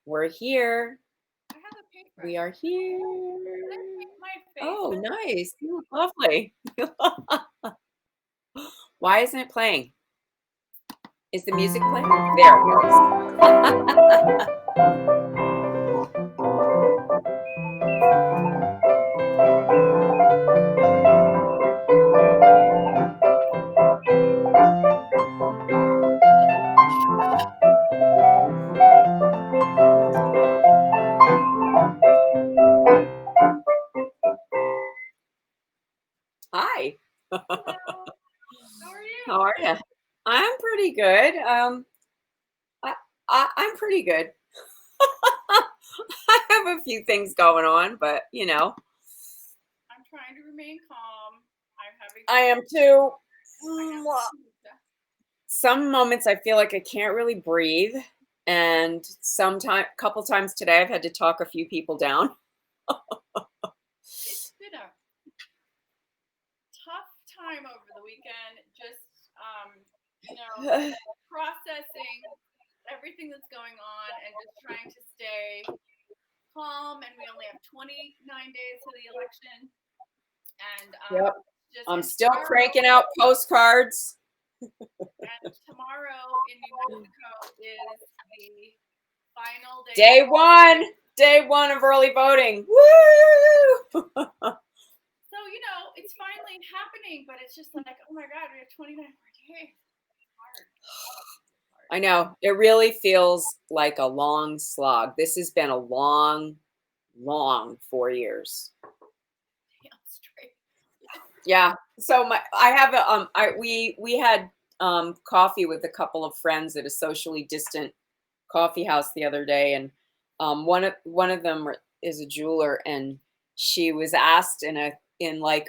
We're here. I have a paintbrush. We are here. Did I paint my face? Oh, nice. You look lovely. Why isn't it playing? Is the music playing? There it is. Hi. Hello. How are you? How are you? I'm pretty good. I, I'm pretty good. I have a few things going on, but I'm trying to remain calm. I'm having I am too. I have Mwah. Some moments I feel like I can't really breathe, and couple times today I've had to talk a few people down. It's been a tough time over the weekend. Just processing everything that's going on and just trying to stay calm. And we only have 29 days to the election, and Yep. just I'm and still cranking out postcards. and tomorrow in New Mexico is the final day. Day one of early voting. Woo! So, it's finally happening, but it's just like, oh my God, we have 29 more days. It's hard. I know. It really feels like a long slog. This has been a long 4 years. Damn straight. Yeah. So we had coffee with a couple of friends at a socially distant coffee house the other day, and one of them is a jeweler, and she was asked in like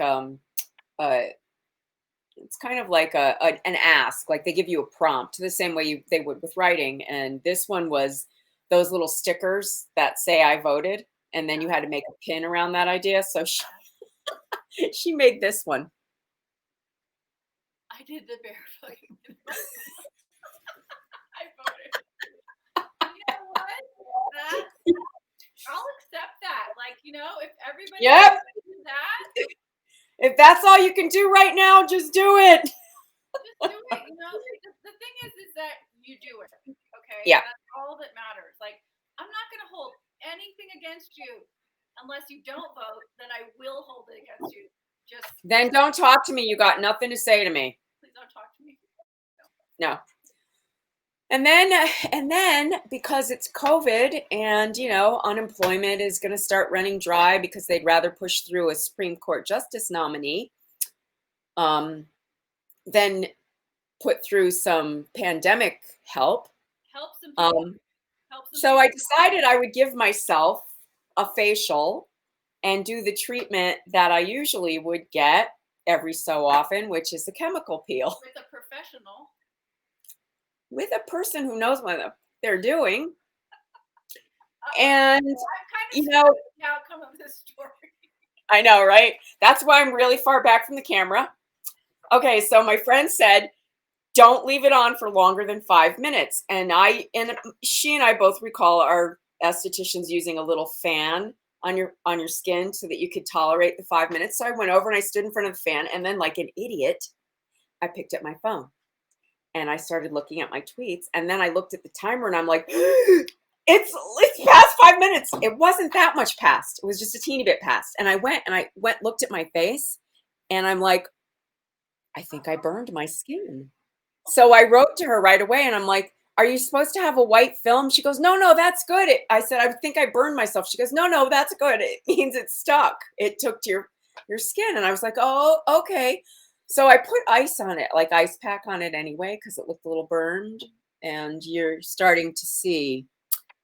it's kind of like an ask, like they give you a prompt the same way they would with writing, and this one was those little stickers that say I voted, and then you had to make a pin around that idea. So she made this one. I did the barefoot. I voted. You know what? I'll accept that. Like, if everybody Yep. do that, If that's all you can do right now, just do it. just do it. The thing is that you do it. Okay? Yeah. That's all that matters. Like, I'm not going to hold anything against you unless you don't vote. Then I will hold it against you. Then don't talk to me. You got nothing to say to me. Please don't talk to me. No. And then because it's COVID and unemployment is going to start running dry because they'd rather push through a Supreme Court justice nominee than put through some pandemic help. Help some people. So I decided I would give myself a facial and do the treatment that I usually would get every so often, which is a chemical peel. With a professional. With a person who knows what they're doing. And, I'm kind of the outcome of this story. I know, right? That's why I'm really far back from the camera. Okay, so my friend said, don't leave it on for longer than 5 minutes. And she and I both recall our estheticians using a little fan on your skin so that you could tolerate the 5 minutes. So I went over and I stood in front of the fan, and then like an idiot, I picked up my phone and I started looking at my tweets, and then I looked at the timer and I'm like, it's past 5 minutes. It wasn't that much past. It was just a teeny bit past. And I looked at my face, and I'm like, I think I burned my skin. So I wrote to her right away, and I'm like, are you supposed to have a white film? She goes, no, that's good. I said, I think I burned myself. She goes, no, that's good. It means it's stuck. It took to your skin. And I was like, oh, okay. So I put ice on it, like ice pack on it anyway, because it looked a little burned. And you're starting to see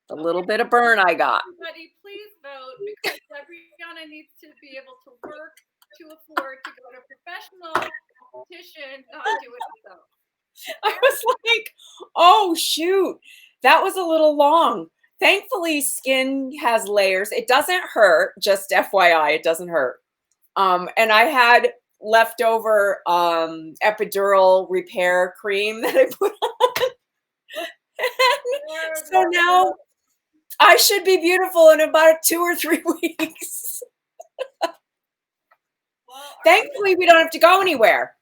the little bit of burn I got. Everybody, please vote, because Brianna needs to be able to work to afford to go to professional competition, not do it herself. I was like, oh, shoot, that was a little long. Thankfully, skin has layers. It doesn't hurt, just FYI, it doesn't hurt. And I had leftover epidural repair cream that I put on. So now I should be beautiful in about 2 or 3 weeks. Well, Thankfully, we don't have to go anywhere.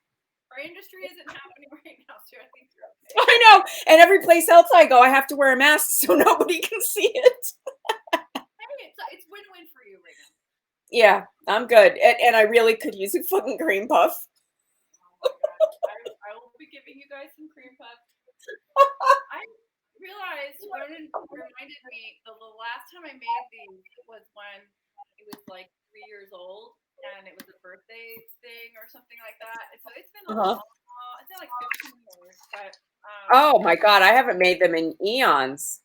our industry isn't happening right now, so I think you're okay. I know. And every place else I go, I have to wear a mask so nobody can see it. Hey, it's win-win for you right now. Yeah, I'm good. And I really could use a fucking cream puff. Oh my god, I will be giving you guys some cream puffs. I realized Ronan reminded me the last time I made these was when it was like 3 years old, and it was a birthday thing or something like that. And so it's been a Uh-huh. long, it's been like 15 years, but Oh my God, I haven't made them in eons.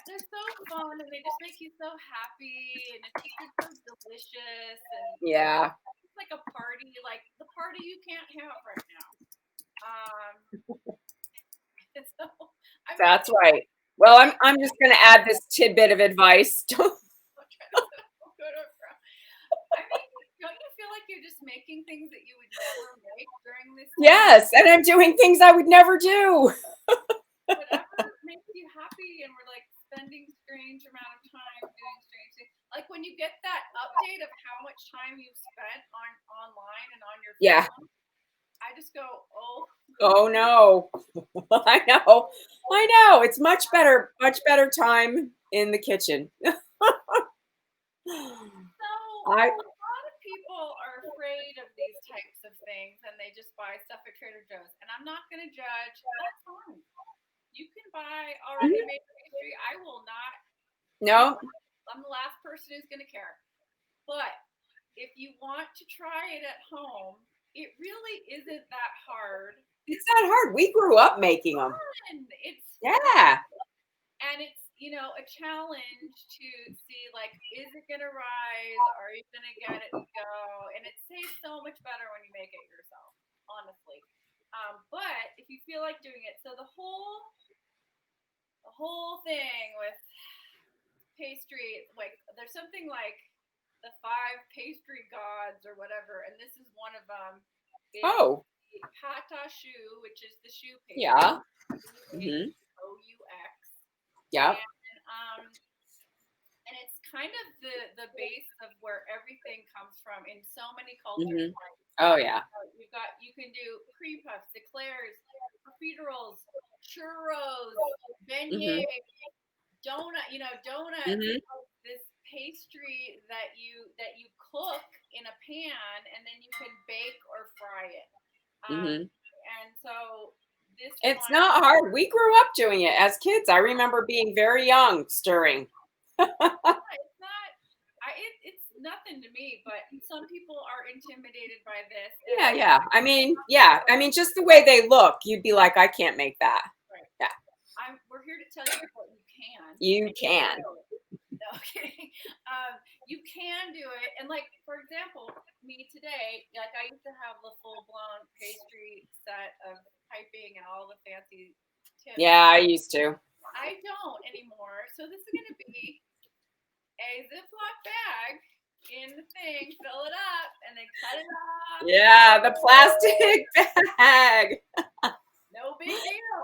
they're so fun and they just make you so happy, and it's so delicious, and Yeah, it's like a party, like the party you can't have right now. And so I'm that's right. Well, I'm just gonna add this tidbit of advice. I mean, don't you feel like you're just making things that you would never make during this time? Yes, and I'm doing things I would never do. Whatever makes you happy, and we're like spending strange amount of time doing strange things. Like when you get that update of how much time you've spent online and on your Yeah. phone, I just go, oh. Oh no. I know. I know. It's much better time in the kitchen. So I a lot of people are afraid of these types of things, and they just buy stuff at Trader Joe's. And I'm not going to judge. That's fine. You can buy already made pastry. I will not. no. I'm the last person who's going to care. But if you want to try it at home, it really isn't that hard. It's not hard. We grew up making them. It's Yeah. and it's a challenge to see, like, is it gonna rise? Are you gonna get it to go? And it tastes so much better when you make it yourself, honestly. But if you feel like doing it, so the whole thing with pastry, like there's something like the 5 pastry gods or whatever, and this is one of them. Oh. Pâte à choux, which is the choux pastry. Yeah. Mm-hmm. OUX. Yeah. And it's kind of the base of where everything comes from in so many cultures. Mm-hmm. Oh yeah. You can do cream puffs, eclairs, profiteroles, churros, beignets, donut. Donuts. Mm-hmm. This pastry that you cook in a pan, and then you can bake or fry it. And so It's not hard. We grew up doing it as kids. I remember being very young, stirring. It's not. It's nothing to me, but some people are intimidated by this. Yeah. I mean, just the way they look, you'd be like, I can't make that. Right. Yeah. We're here to tell you what you can. You can. No, kidding. You can do it, and like for example, me today, like I used to have the full-blown pastry set of piping and all the fancy tips. Yeah, I used to. I don't anymore. So this is going to be a Ziploc bag in the thing, fill it up, and then cut it off. Yeah, the plastic bag. No big deal.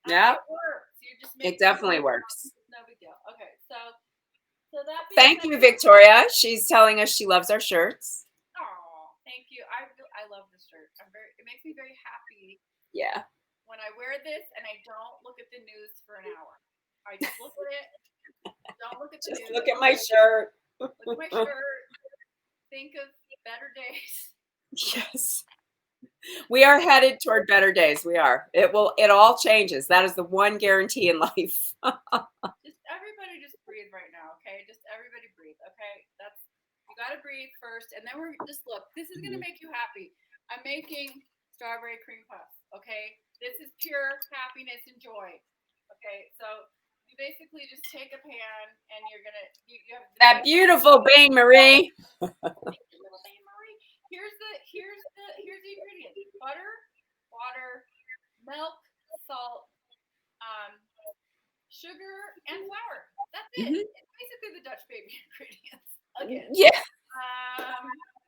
Yeah. It works. It definitely works. No big deal. Okay, so that. Thank you, Victoria. She's telling us she loves our shirts. Oh, thank you. I love this shirt. It makes me very happy. Yeah. When I wear this and I don't look at the news for an hour. I just look at it. Don't look at the news. Look at my shirt. Look at my shirt. Think of better days. Yes. We are headed toward better days. We are. It all changes. That is the one guarantee in life. Everybody just breathe right now, okay? Just everybody breathe, okay? You got to breathe first, and then we're just look. This is gonna make you happy. I'm making strawberry cream puffs, okay? This is pure happiness and joy, okay? So you basically just take a pan, and you're gonna you have that beautiful Bain Marie. Little Bain Marie. Here's the ingredients: butter, water, milk, salt, sugar, and flour. That's it. It's basically the Dutch baby ingredients. Again. Yeah.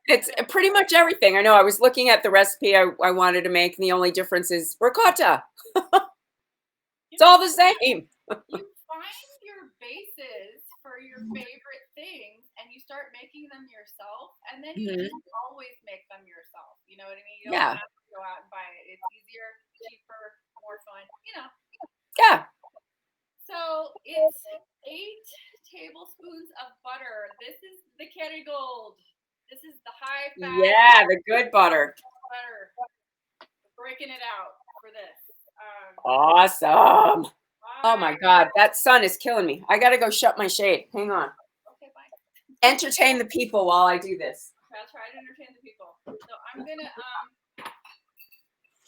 It's pretty much everything. I know. I was looking at the recipe I wanted to make, and the only difference is ricotta. You It's all the same. You find your bases for your favorite things and you start making them yourself, and then you just always make them yourself. You know what I mean? You don't Yeah. have to go out and buy it. It's easier, cheaper, more fun, Yeah. So it's 8 tablespoons of butter. This is the Kerrygold. This is the high fat. Yeah, the good butter. Butter. Breaking it out for this. Awesome. Oh my God, that sun is killing me. I gotta go shut my shade. Hang on. Okay, fine. Entertain the people while I do this. I'll try to entertain the people. So I'm gonna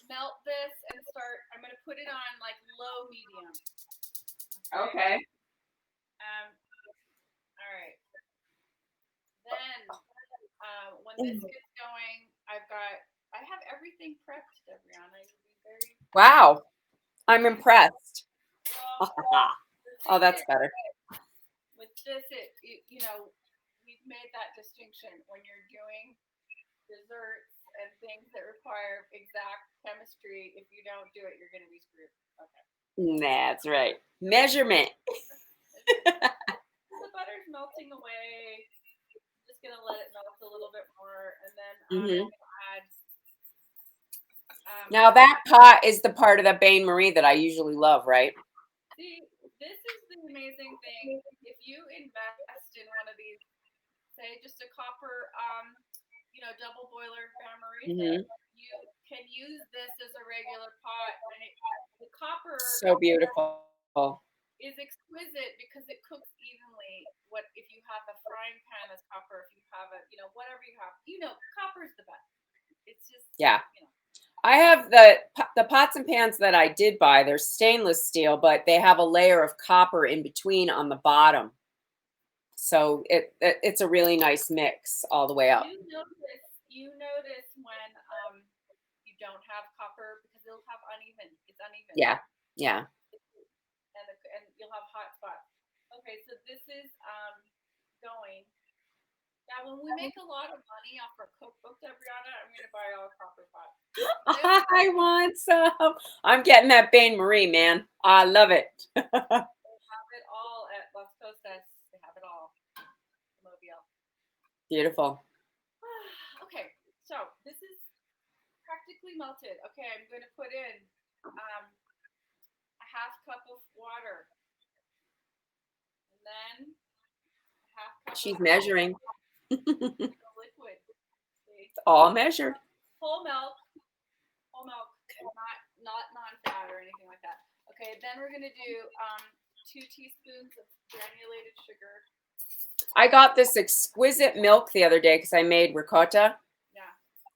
melt this and I'm gonna put it on like low medium. Okay. All right. Then when this gets going, I have everything prepped, Debriana. You'll be very Wow. I'm impressed. Oh, that's better. With this, we've made that distinction when you're doing desserts and things that require exact chemistry. If you don't do it, you're going to be screwed. Okay. That's right. Measurement. The butter's melting away. I'm just going to let it melt a little bit more, and then I'm going to add. Now that pot is the part of the bain marie that I usually love, right? See, this is the amazing thing. If you invest in one of these, say just a copper, double boiler bain marie, you can use this as a regular pot, and the copper so beautiful is exquisite because it cooks evenly. What if you have a frying pan that's copper? If you have whatever you have, copper is the best. It's just I have the pots and pans that I did buy. They're stainless steel, but they have a layer of copper in between on the bottom. So it's a really nice mix all the way up. You notice when you don't have copper because it'll have uneven. It's uneven. Yeah. And you'll have hot spots. Okay, so this is going. Now, when we make a lot of money off our cookbook, Debriana, I'm going to buy all copper pots. I want some. I'm getting that bain marie, man. I love it. They have it all at Las Costas. They have it all. Mobile. Beautiful. Okay, so this is practically melted. Okay, I'm going to put in a half cup of water. And then a half cup She's measuring. liquid. See? It's all measured. Whole milk, not non-fat or anything like that. Okay, then we're gonna do 2 teaspoons of granulated sugar. I got this exquisite milk the other day because I made ricotta. Yeah.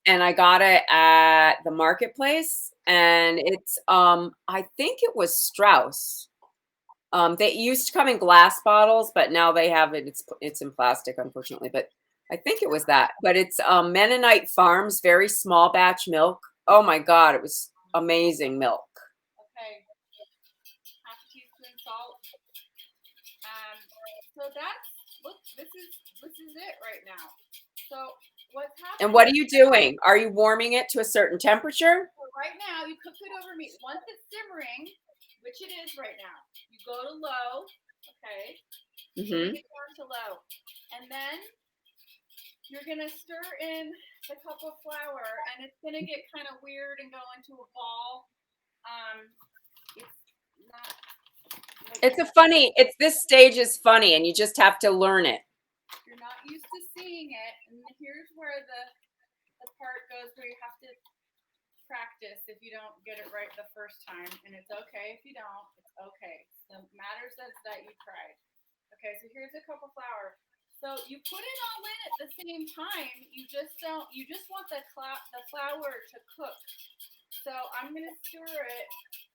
And I got it at the marketplace, and it's I think it was Strauss. They used to come in glass bottles, but now they have it. It's in plastic, unfortunately. But I think it was that. But it's Mennonite Farms, very small batch milk. Oh my God, it was amazing milk. Okay, half a teaspoon salt. So this is it right now. So what's happening? And what are you doing? Are you warming it to a certain temperature? So right now, you cook it over meat. Once it's simmering, which it is right now, you go to low. Okay. Bring it down to low, and then you're gonna stir in the cup of flour, and it's gonna get kind of weird and go into a ball. It's not. This stage is funny, and you just have to learn it. You're not used to seeing it, and here's where the part goes where you have to practice if you don't get it right the first time, and it's okay if you don't. It's okay. The matter says that you tried. Okay, so here's a cup of flour. So you put it all in at the same time. You just want the flour to cook. So I'm gonna stir it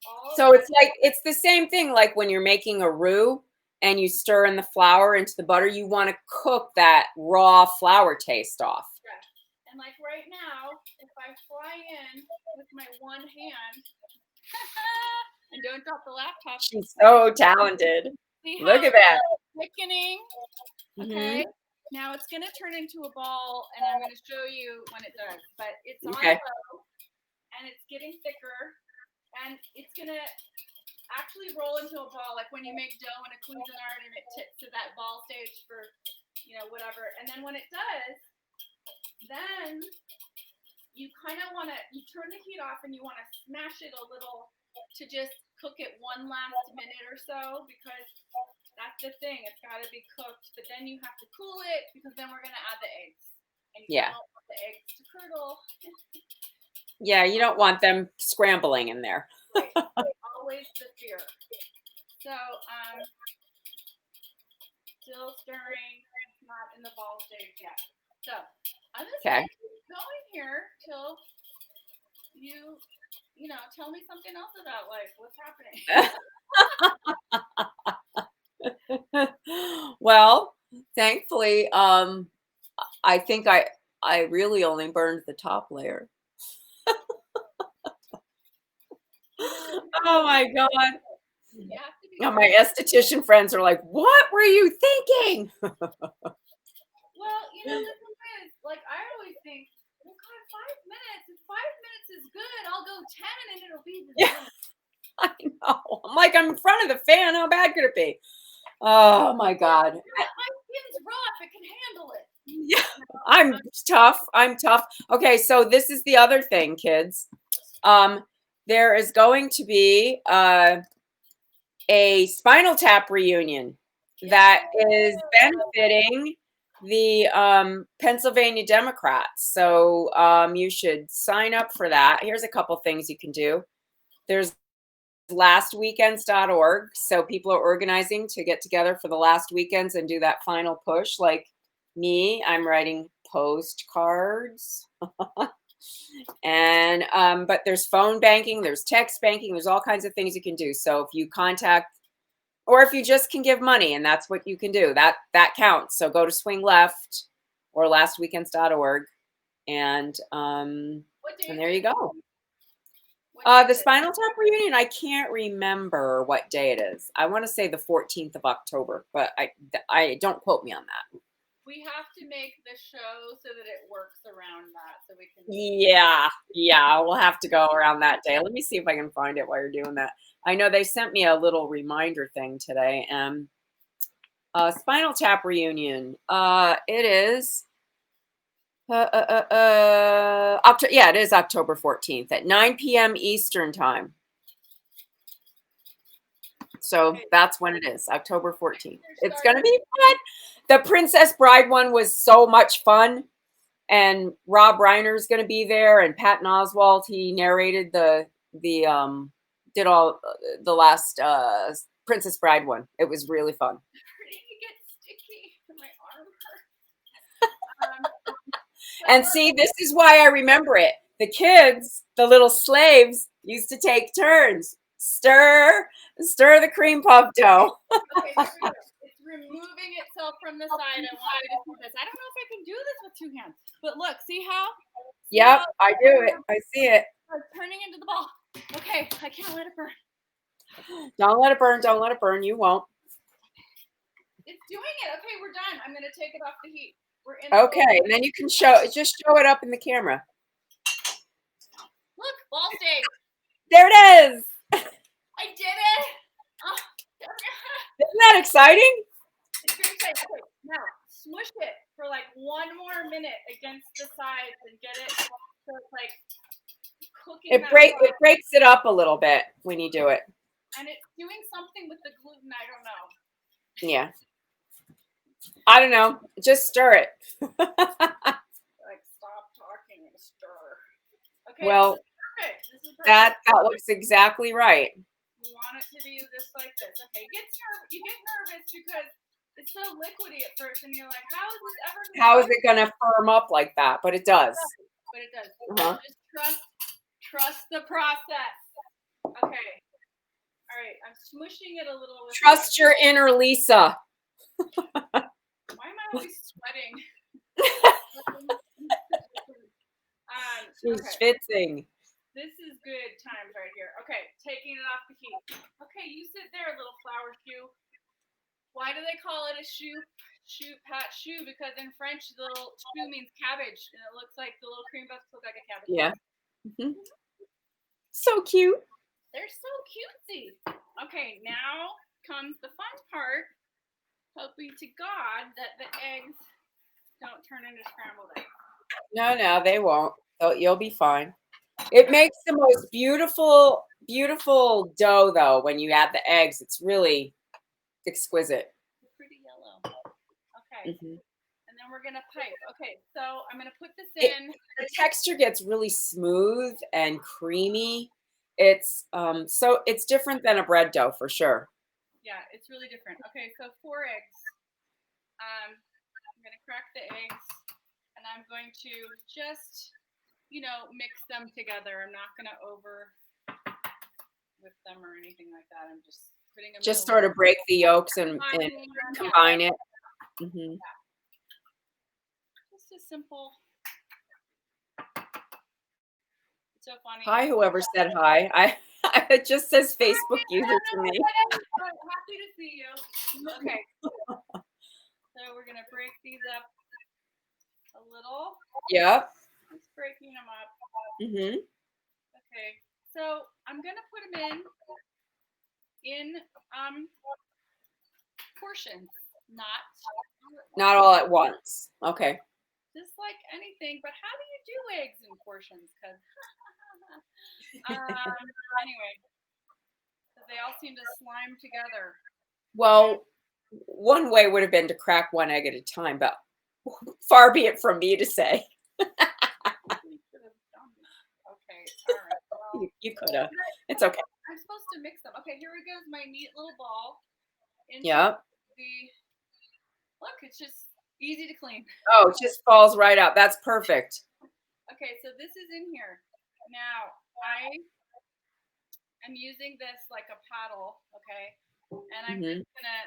all. So it's the same thing like when you're making a roux and you stir in the flour into the butter. You want to cook that raw flour taste off. Yes. And like right now, if I fly in with my one hand, and don't drop the laptop. She's so talented. Look at that. Thickening. Okay. Now it's going to turn into a ball, and I'm going to show you when it does. But it's on low, and it's getting thicker, and it's going to actually roll into a ball, like when you make dough in a Cuisinart and it tips to that ball stage for, whatever. And then when it does, then you kind of want to, you turn the heat off and you want to smash it a little to just cook it one last minute or so, because that's the thing. It's got to be cooked, but then you have to cool it because then we're going to add the eggs. And you don't want the eggs to curdle. Yeah, you don't want them scrambling in there. Right. Always the fear. So, still stirring, not in the ball stage yet. So, I'm just going to keep going here till you tell me something else about life. What's happening? Well, thankfully, I think I really only burned the top layer. Oh my God. My esthetician friends are like, what were you thinking? Well, the thing is, like, I always think, oh God, 5 minutes. If 5 minutes is good, I'll go 10 and it'll be the same. I know. I'm like, I'm in front of the fan. How bad could it be? Oh my God. My skin's rough. It can handle it. Yeah, I'm tough. I'm tough. Okay, so this is the other thing, kids. There is going to be a Spinal Tap reunion that is benefiting the Pennsylvania Democrats. So you should sign up for that. Here's a couple things you can do. There's lastweekends.org. So people are organizing to get together for the last weekends and do that final push. Like me, I'm writing postcards. And but there's phone banking, there's text banking, there's all kinds of things you can do. So if you contact, or if you just can give money, and that's what you can do, that counts. So go to Swing Left or lastweekends.org, and there you go. The Spinal Tap reunion, I can't remember what day it is. I want to say the 14th of October, but I don't quote me on that. We have to make the show so that it works around that, so we can. Yeah, we'll have to go around that day. Let me see if I can find it while you're doing that. I know they sent me a little reminder thing today. Spinal Tap reunion. It is. It is October 14th at 9 p.m. Eastern time. So that's when it is, October 14th. It's going to be fun. The Princess Bride one was so much fun. And Rob Reiner's going to be there, and Patton Oswalt, he narrated did all the last Princess Bride one. It was really fun. It gets sticky. My arm hurts. And see, this is why I remember it. The kids, the little slaves, used to take turns. Stir the cream puff dough. Okay, here we go. It's removing itself from the side. I want you to see this. I don't know if I can do this with 2 hands. But look, see how? Yep, I do it. I see it. It's turning into the ball. Okay, I can't let it burn. Don't let it burn. Don't let it burn. You won't. It's doing it. Okay, we're done. I'm going to take it off the heat. We're in. Okay, and then you can show it up in the camera. Look, ball stage. There it is. I did it. Isn't that exciting? It's very exciting. Okay, now smush it for like 1 more minute against the sides and get it so it's like cooking. It breaks it up a little bit when you do it. And it's doing something with the gluten. I don't know. Yeah. I don't know. Just stir it. Like, stop talking and stir. Okay. Well, this is perfect. That looks exactly right. You want it to be just like this. Okay. You get nervous because it's so liquidy at first, and you're like, how is it going to firm up like that? But it does. But it does. Just trust the process. Okay. All right. I'm smushing it a little. Trust your inner Lisa. Why am I always sweating? She's schwitzing. This is good times right here. Okay, taking it off the heat. Okay, you sit there, little flower shoe. Why do they call it a shoe? Pat shoe, because in French, the little shoe means cabbage, and it looks like the little cream puffs look like a cabbage. Yeah. Mm-hmm. So cute. They're so cutesy. Okay, now comes the fun part. Hoping to God that the eggs don't turn into scrambled eggs. No, they won't. You'll be fine. It makes the most beautiful, beautiful dough, though, when you add the eggs. It's really exquisite. It's pretty yellow. Okay. Mm-hmm. And then we're going to pipe. Okay, so I'm going to put this in. The texture gets really smooth and creamy. It's so it's different than a bread dough for sure. Yeah, it's really different. Okay, so 4 eggs. I'm going to crack the eggs, and I'm going to just, mix them together. I'm not going to over whip them or anything like that. I'm just putting them just sort of break the yolks and combine it. Mm-hmm. Yeah. Just a simple. It's so funny. Hi, whoever said hi. It just says Facebook user to me. Happy to see you. Okay. So we're gonna break these up a little. Yep. Just breaking them up. Mm-hmm. Okay. So I'm gonna put them in portions, not all at once. Okay. Just like anything, but how do you do eggs in portions? Because anyway, they all seem to slime together. Well, one way would have been to crack one egg at a time, but far be it from me to say. Okay, all right. Well, you could have. It's okay. I'm supposed to mix them. Okay, here goes my neat little ball. Yep. Look, it's just easy to clean. Oh, it just falls right out. That's perfect. Okay, so this is in here. Now, I am using this like a paddle, okay? And I'm just gonna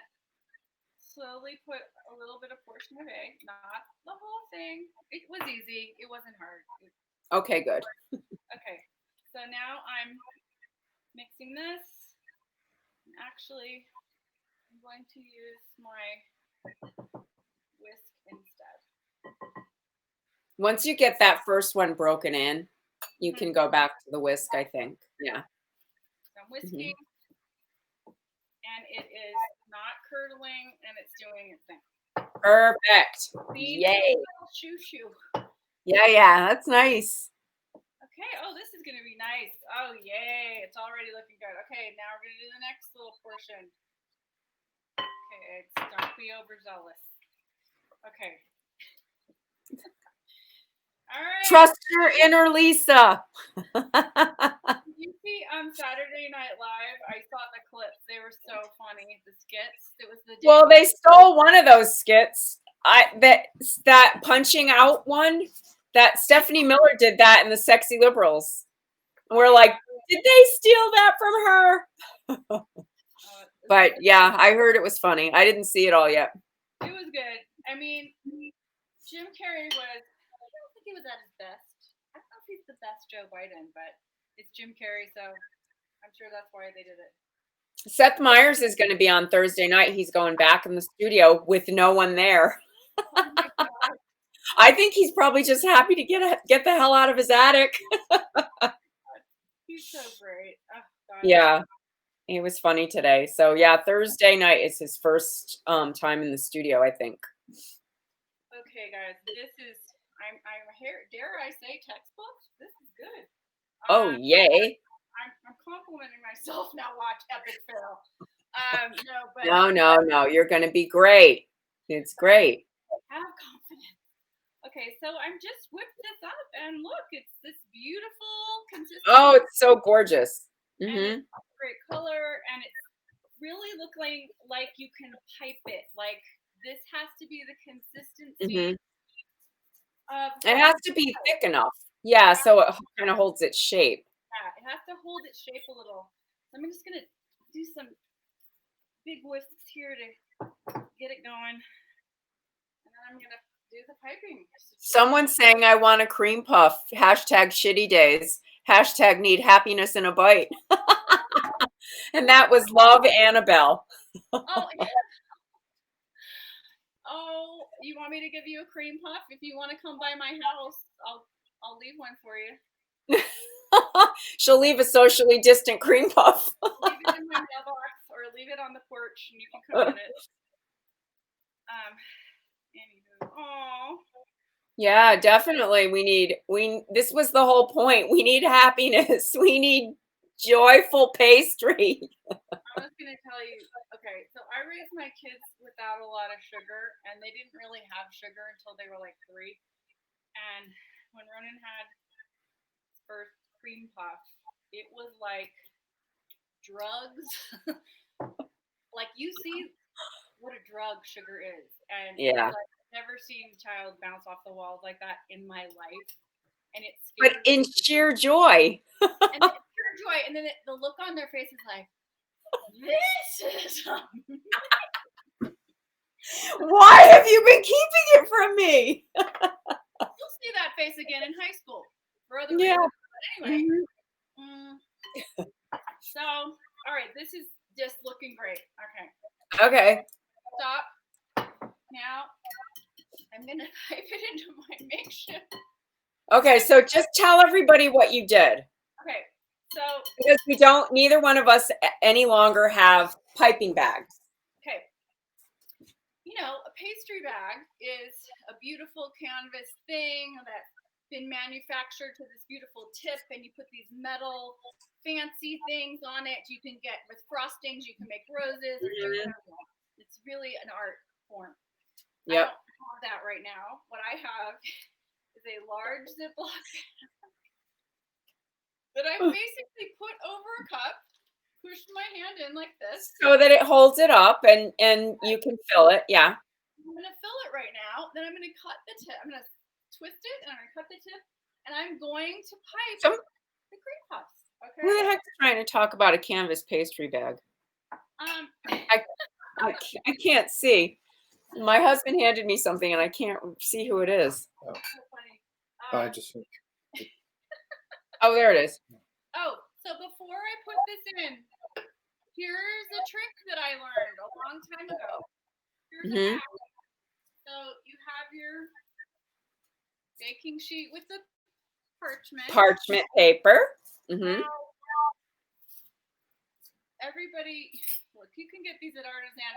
slowly put a little bit of portion of egg, not the whole thing. It was easy. It wasn't hard. Okay, good. Okay, so now I'm mixing this. And actually, I'm going to use my whisk instead. Once you get that first one broken in, you can go back to the whisk, I think. Yeah. So I'm whisking, and it is not curdling, and it's doing its thing. Perfect. Yay. Shoo. Yeah, that's nice. Okay, oh, this is going to be nice. Oh, yay, it's already looking good. Okay, now we're going to do the next little portion. Okay, don't be overzealous. Okay. All right. Trust your inner Lisa. You see Saturday Night Live, I saw the clips. They were so funny, the skits. It was the day. Well, they stole one of those skits. That punching out one. That Stephanie Miller did that in the Sexy Liberals. And we're like, did they steal that from her? But yeah, I heard it was funny. I didn't see it all yet. It was good. I mean, Jim Carrey I don't think he was at his best. I don't know if he's the best Joe Biden, but it's Jim Carrey, so I'm sure that's why they did it. Seth Meyers is going to be on Thursday night. He's going back in the studio with no one there. Oh my God. I think he's probably just happy to get the hell out of his attic. He's so great. Oh, God. Yeah, it was funny today. So yeah, Thursday night is his first time in the studio, I think. Okay, guys, this is I'm here. Dare I say textbook? This is good. Oh yay! I'm complimenting myself now. Watch epic fail. No. You're going to be great. It's great. Have confidence. Okay, so I'm just whipped this up, and look, it's this beautiful consistency. Oh, it's so gorgeous. And it's great color, and it's really looking like you can pipe it. Like this has to be the consistency. It has to be thick enough. Yeah, so it kind of holds its shape. Yeah, it has to hold its shape a little. So I'm just gonna do some big whisks here to get it going, and then I'm gonna do the piping. Someone's saying I want a cream puff. Hashtag shitty days. Hashtag need happiness in a bite. And that was Love Annabelle. Oh, you want me to give you a cream puff? If you want to come by my house, I'll leave one for you. She'll leave a socially distant cream puff. Leave it in my mailbox. leave it on the porch and you can come get it. Anywho, oh. Yeah, definitely. This was the whole point. We need happiness. We need joyful pastry. I was going to tell you, okay, so I raised my kids without a lot of sugar, and they didn't really have sugar until they were like 3. And when Ronan had his first cream puff, it was like drugs. Like, you see what a drug sugar is. And Yeah. like, I've never seen a child bounce off the walls like that in my life. And it's But in sheer joy. And it's pure joy. And then the look on their face is like, this is Why have you been keeping it from me? You'll see that face again in high school for other Yeah. reasons. But anyway. So, all right, this is just looking great. Okay. Okay. Stop. Now, I'm going to pipe it into my makeshift. Okay, so just tell everybody what you did. Okay, so. Because neither one of us any longer have piping bags. Okay. You know, a pastry bag is a beautiful canvas thing that's been manufactured to this beautiful tip, and you put these metal fancy things on it. You can get with frostings, you can make roses. It's really an art form. Yep. I don't have that right now. What I have is a large Ziploc that I basically put over a cup, push my hand in like this. So that it holds it up and you can fill it. Yeah. I'm going to fill it right now. Then I'm going to cut the tip. I'm going to twist it and I'm going to cut the tip. And I'm going to pipe the cream puffs. Okay. Who the heck is trying to talk about a canvas pastry bag? I can't see. My husband handed me something and I can't see who it is. Oh, so funny. I just. Oh, there it is. Oh, so before I put this in, here's a trick that I learned a long time ago. Here's a hack. So you have your baking sheet with the parchment paper. Now, everybody, look, you can get these at Artisan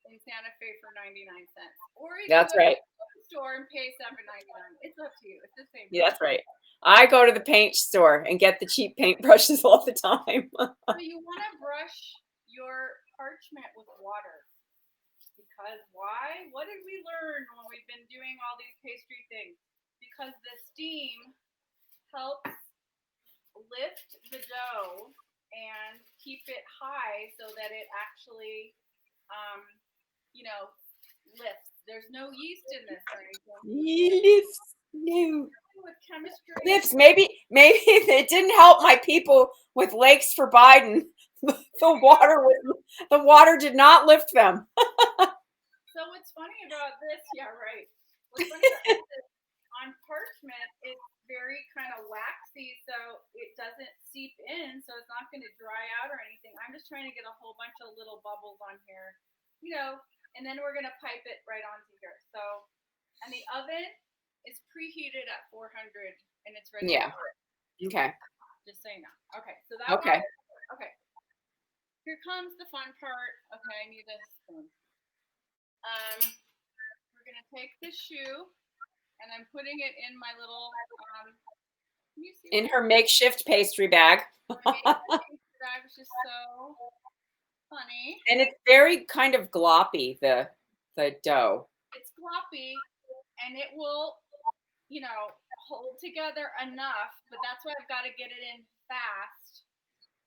in Santa Fe for 99 cents, or you can go to the store and pay $7.99. It's up to you. It's the same. Yeah, that's right. I go to the paint store and get the cheap paint brushes all the time. So you want to brush your parchment with water. Because why? What did we learn when we've been doing all these pastry things? Because the steam helps lift the dough and keep it high so that it actually, lifts. There's no yeast in this or anything. Lifts. No. With chemistry. Lifts. Maybe it didn't help my people with Lakes for Biden. The water did not lift them. So what's funny about this? Yeah, right. What's funny about this is on parchment, it's very kind of waxy, so it doesn't seep in, so it's not going to dry out or anything. I'm just trying to get a whole bunch of little bubbles on here, and then we're going to pipe it right onto here. So, and the oven is preheated at 400, and it's ready. Yeah. Okay. Just so you know. Okay. So that. Okay. Okay. Here comes the fun part. Okay, I need a spoon. We're going to take the shoe. And I'm putting it in my little, can you see in her makeshift pastry bag. That was just so funny. And it's very kind of gloppy, the dough. It's gloppy, and it will, hold together enough, but that's why I've got to get it in fast.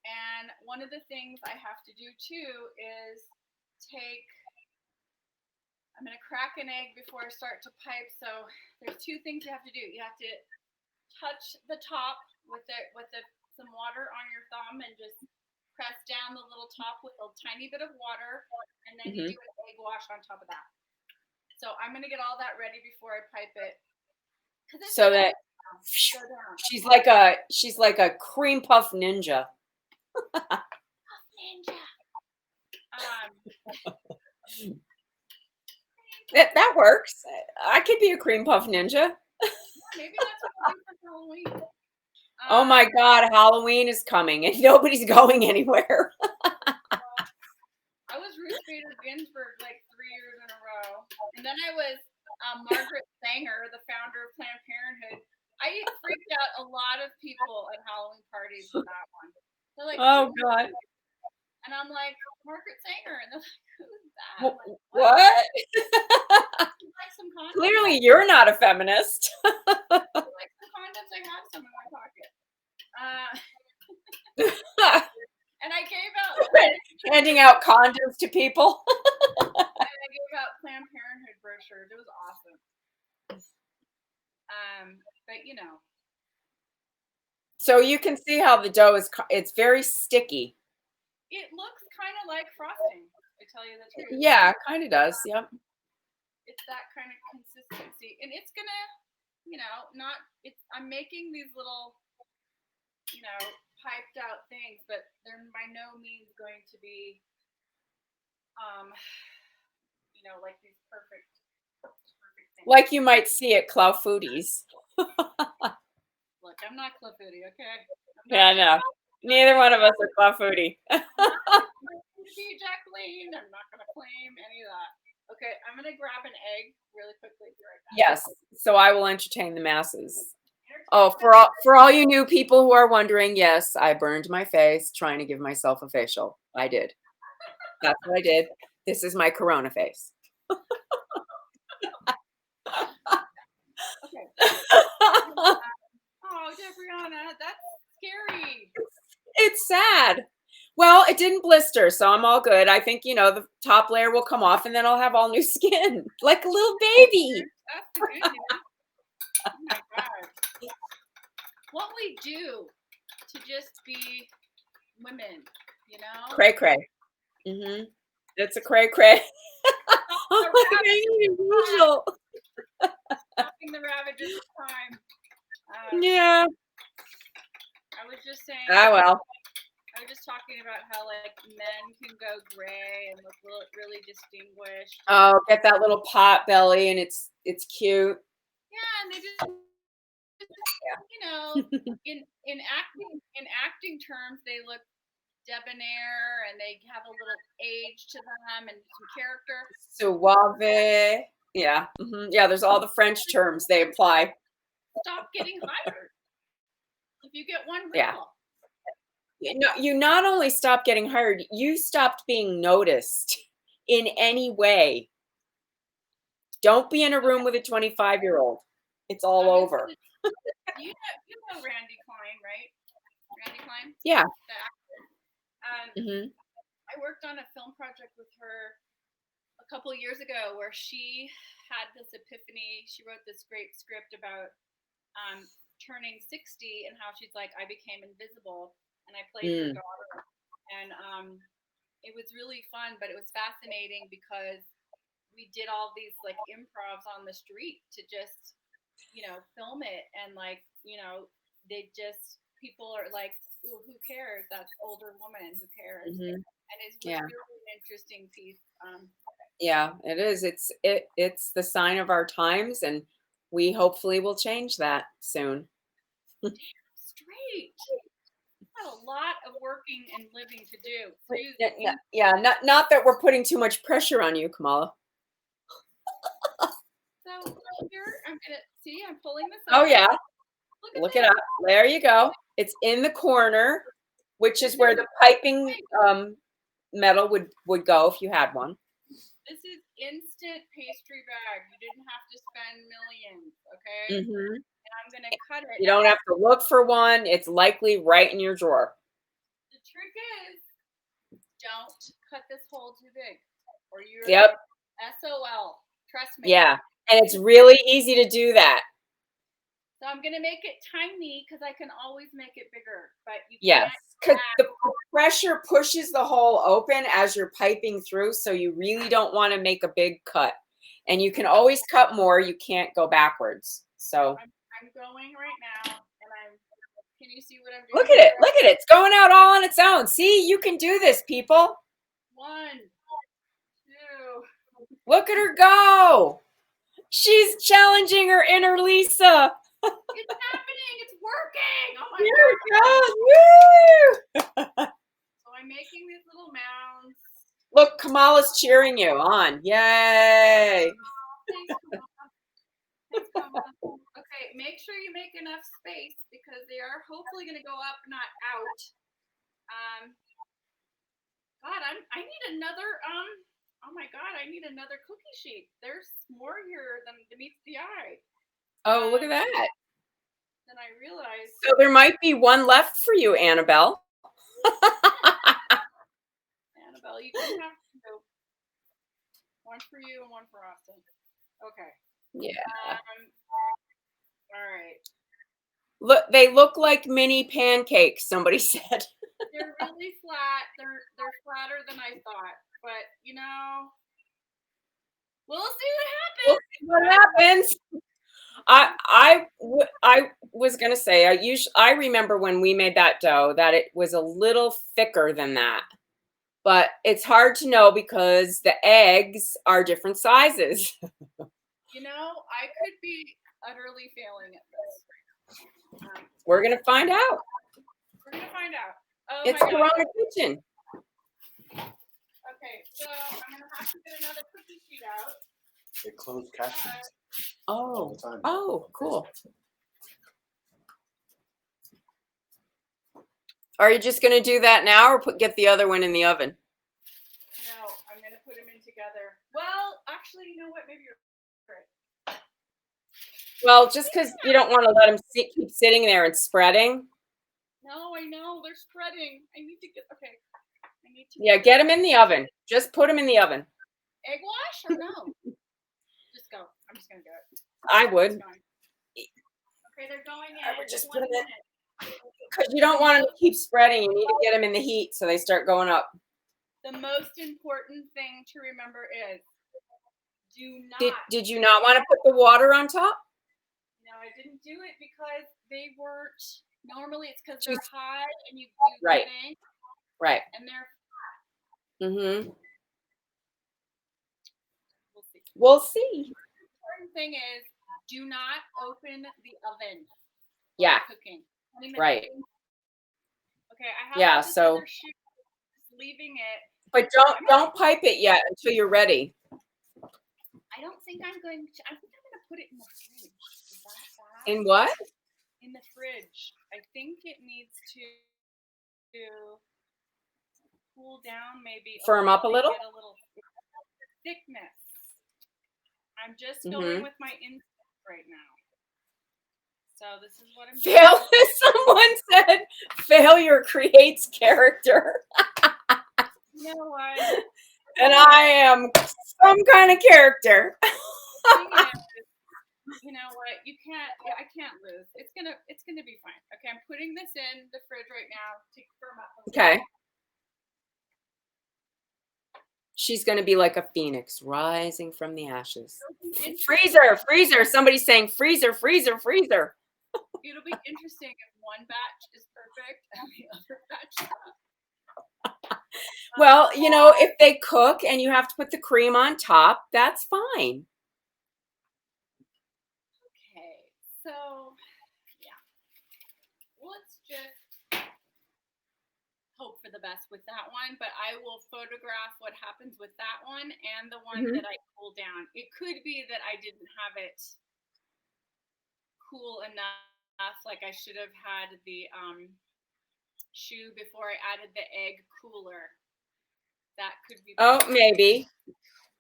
And one of the things I have to do, too, is I'm going to crack an egg before I start to pipe. So there's 2 things you have to do. You have to touch the top with some water on your thumb and just press down the little top with a tiny bit of water, and then you do an egg wash on top of that. So I'm going to get all that ready before I pipe it. So that she's like a cream puff ninja. Ninja. That works. I could be a cream puff ninja. Maybe that's what we'll do for Halloween. Oh my God, Halloween is coming and nobody's going anywhere. I was Ruth Bader Ginsburg like 3 years in a row, and then I was Margaret Sanger, the founder of Planned Parenthood. I freaked out a lot of people at Halloween parties with that one. They're like, Oh God. and I'm like, Margaret Sanger, and they're like, who's that? What? Like, What? like some condoms. Clearly, you're not a feminist. Like some condoms, I have some in my pocket. And I gave out handing out condoms to people. and I gave out Planned Parenthood brochures. It was awesome. But you know. So you can see how the dough is. It's very sticky. It looks kind of like frosting. To tell you the truth. Yeah, kind of does. Yep. It's that kind of consistency, and it's gonna, you know, not. It's. I'm making these little, you know, piped out things, but they're by no means going to be, you know, like these perfect things. Like you might see at Clow Foodies. Look, I'm not Club Foodie, okay? Yeah, no. Neither one of us are Clow Foodie. Jacqueline, I'm not gonna claim any of that. Okay, I'm gonna grab an egg really quickly. Be right back. Yes. So I will entertain the masses. Oh, for all you new people who are wondering, yes, I burned my face trying to give myself a facial. I did. That's what I did. This is my corona face. Okay. Oh, Debriana, that's scary. It's sad. Well, it didn't blister, so I'm all good. I think, you know, the top layer will come off and then I'll have all new skin, like a little baby. That's the good news. Oh my God. What we do to just be women, you know? Cray cray. Mm-hmm. It's a cray cray. Unusual. Stopping the ravages of time. Yeah. I was just saying. Ah, well. I was just talking about how like men can go gray and look really distinguished. Oh, get that little pot belly, and it's cute. Yeah, and they just, you know, in acting terms, they look debonair and they have a little age to them and some character. Suave. Yeah. Mm-hmm. Yeah, there's all the French terms they apply. Stop getting hired. If you get one Yeah. wrinkle. You not only stopped getting hired, you stopped being noticed in any way. Don't be in a room with a 25-year-old. It's all over. You know Randy Klein, right? Randy Klein? Yeah. The actor. I worked on a film project with her a couple of years ago where she had this epiphany. She wrote this great script about turning 60 and how she's like, I became invisible, and I played her daughter. And it was really fun, but it was fascinating because we did all these like improvs on the street to just, you know, film it. And like, you know, people are like, ooh, who cares? That's older woman, who cares? And it's really an interesting piece. Yeah, it is. It's the sign of our times, and we hopefully will change that soon. Straight. Got a lot of working and living to do. Yeah, not that we're putting too much pressure on you, Kamala. So here I'm gonna see. I'm pulling this up. Oh yeah, look it up. There you go. It's in the corner, which is where the piping metal would go if you had one. This is instant pastry bag. You didn't have to spend millions, okay? And I'm gonna cut it. You don't have to look for one. It's likely right in your drawer. The trick is, don't cut this hole too big, or you're SOL. Trust me. Yeah, and it's really easy to do that. So I'm gonna make it tiny because I can always make it bigger. But you can't. Because the pressure pushes the hole open as you're piping through, so you really don't want to make a big cut. And you can always cut more. You can't go backwards. So I'm going right now, and can you see what I'm doing? Look at it. Look at it. It's going out all on its own. See, you can do this, people. 1, 2. Look at her go. She's challenging her inner Lisa. It's happening. It's working. Oh my God. Woo! So I'm making these little mounds. Look, Kamala's cheering you on. Yay. Thanks, Mama. Thanks, Mama. Okay, make sure you make enough space because they are hopefully going to go up, not out. God, I need another. Oh my God, I need another cookie sheet. There's more here than meets the eye. Oh, look at that. Then I realized. So there might be one left for you, Annabelle. Annabelle, you can have two. One for you and one for Austin. Okay. Yeah. All right. Look, they look like mini pancakes, somebody said. They're really flat. They're flatter than I thought. But you know, we'll see what happens. I was gonna say I remember when we made that dough that it was a little thicker than that, but it's hard to know because the eggs are different sizes. You know, I could be utterly failing at this. We're gonna find out. We're gonna find out. Oh It's my God. coronakitchen. Okay, so I'm gonna have to get another cookie sheet out. They close captions. Oh, cool. Are you just gonna do that now, or get the other one in the oven? No, I'm gonna put them in together. Well, actually, you know what? Maybe you're right. Well, just because you don't want to let them keep sitting there and spreading. No, I know they're spreading. I need to get Yeah, get them in the oven. Just put them in the oven. Egg wash or no? Just go. I'm just gonna do it. I would. Okay, they're going in. I would just put them in. Minute. Because you don't want them to keep spreading. You need to get them in the heat so they start going up. The most important thing to remember is do not. Did you not want to put the water on top? No, I didn't do it because they weren't. Normally, it's because they're high and you right. Get in, right. And they're flat. Mm-hmm. We'll see. We'll see. The important thing is do not open the oven. Yeah. Cooking. Right. Okay, I have yeah. this So. other sheet, leaving it. But don't pipe it yet until you're ready. I don't think I'm going to. I think I'm going to put it in the fridge. Is that bad? In what? In the fridge. I think it needs to cool down, maybe. Firm up a little. Get a little thickness. I'm just going with my instinct right now. So this is what I'm doing. Someone said failure creates character. You know what? And I am some kind of character. You know what? I can't lose. It's gonna be fine. Okay, I'm putting this in the fridge right now to firm up. Okay. She's gonna be like a phoenix rising from the ashes. Freezer. Somebody's saying freezer. It'll be interesting if one batch is perfect and the other batch not. Well, you know, if they cook and you have to put the cream on top, that's fine. Okay, so yeah, let's just hope for the best with that one, but I will photograph what happens with that one and the one that I cool down. It could be that I didn't have it cool enough, like I should have had the shoe before I added the egg cooler. That could be. Oh, maybe.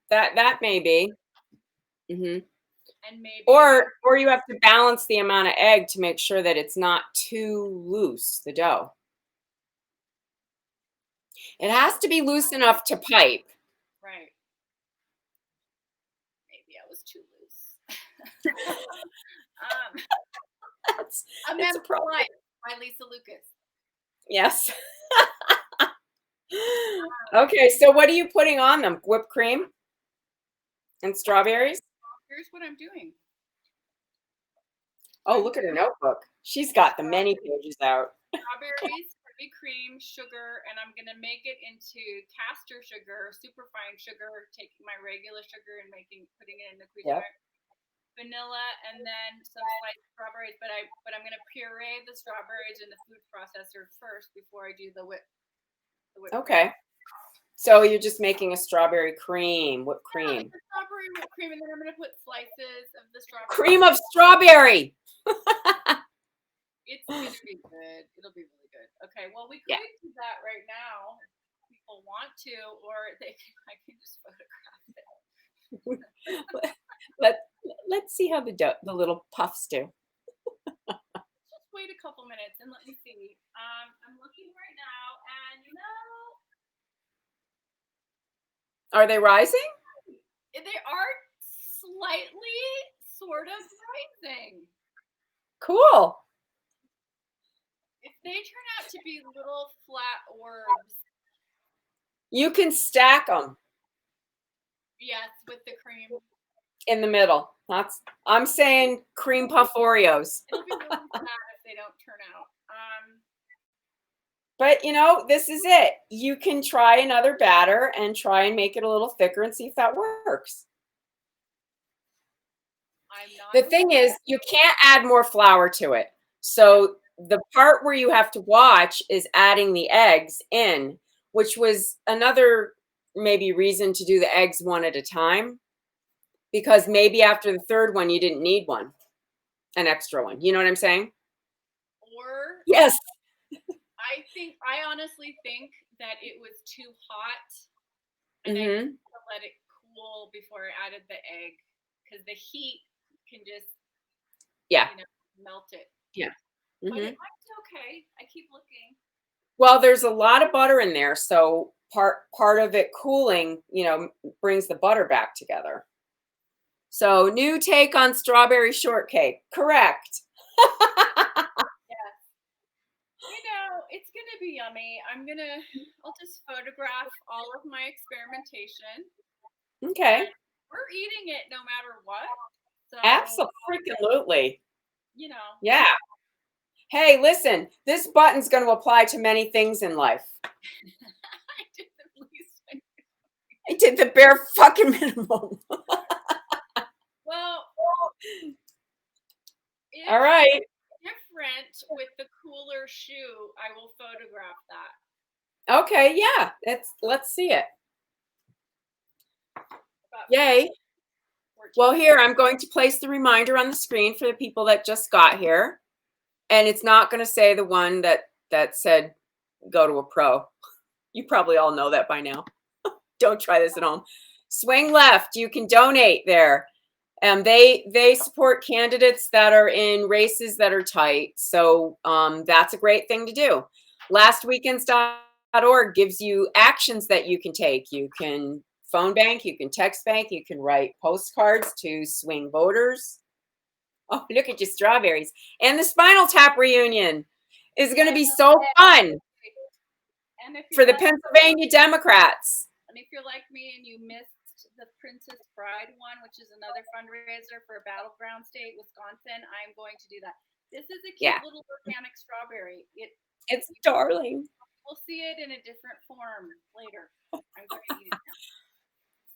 That may be. Mm-hmm. And maybe. Or you have to balance the amount of egg to make sure that it's not too loose, the dough. It has to be loose enough to pipe. Right. Maybe I was too loose. It's a problem. By Lisa Lucas. Yes. Okay, so what are you putting on them? Whipped cream and strawberries? Here's what I'm doing. Oh, look at her notebook. She's got the many pages out. Strawberries, heavy cream, sugar, and I'm going to make it into castor sugar, superfine sugar, taking my regular sugar and putting it in the creamer. Yep. Vanilla, and then some sliced strawberries, but I'm going to puree the strawberries in the food processor first before I do the whip. Okay. So you're just making a strawberry cream, whipped Yeah, cream. like the strawberry whipped cream, and then I'm gonna put slices of the strawberry. Cream of strawberry. It's gonna be good. It'll be really good. Okay, well we could Yeah. do that right now if people want to, or I can just photograph it. Let's see how the little puffs do. Just wait a couple minutes and let me see. I'm looking right now, and Are they rising? they are slightly sort of rising. Cool. If they turn out to be little flat orbs, You can stack them yes, with the cream. in the middle. I'm saying cream puff Oreos. It'll be really sad if they don't turn out. But you know, this is it. You can try another batter and try and make it a little thicker and see if that works. I'm not. The thing is, you can't add more flour to it. So the part where you have to watch is adding the eggs in, which was another maybe reason to do the eggs one at a time, because maybe after the third one, you didn't need an extra one. You know what I'm saying? Or Yes. I honestly think that it was too hot, and I Mm-hmm. need to let it cool before I added the egg, because the heat can just melt it. Yeah. But Mm-hmm. it might be okay. I keep looking. Well, there's a lot of butter in there, so part of it cooling, brings the butter back together. So, new take on strawberry shortcake. Correct. It's gonna be yummy. I'll just photograph all of my experimentation. Okay. And we're eating it no matter what. So, Absolutely. Yeah. Hey, listen, this button's going to apply to many things in life. I did the least. I did the bare fucking minimum. Well, all right. Different with the cooler shoe, I will photograph that. Okay, yeah. Let's see it. Yay. Well, here, I'm going to place the reminder on the screen for the people that just got here. And it's not going to say the one that said go to a pro. You probably all know that by now. Don't try this at home. Swing left. You can donate there. And they support candidates that are in races that are tight. So that's a great thing to do. Lastweekends.org gives you actions that you can take. You can phone bank, you can text bank, you can write postcards to swing voters. Oh, look at your strawberries. And the Spinal Tap reunion is going to be so fun for the Pennsylvania Democrats. And if you're like me and you missed the Princess Bride one, which is another fundraiser for a battleground state, Wisconsin, I'm going to do that. This is a cute little organic strawberry. It's darling. We'll see it in a different form later. I'm going to eat it now.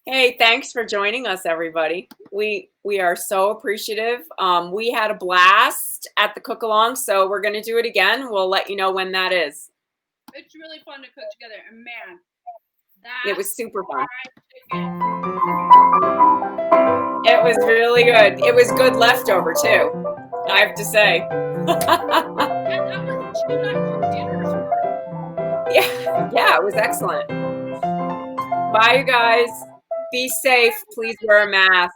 Hey, thanks for joining us, everybody. We are so appreciative. We had a blast at the cook-along, so we're going to do it again. We'll let you know when that is. It's really fun to cook together, and man, it was super fun. It was really good. It was good leftover too, I have to say. Yeah, it was excellent. Bye, you guys. Be safe. Please wear a mask.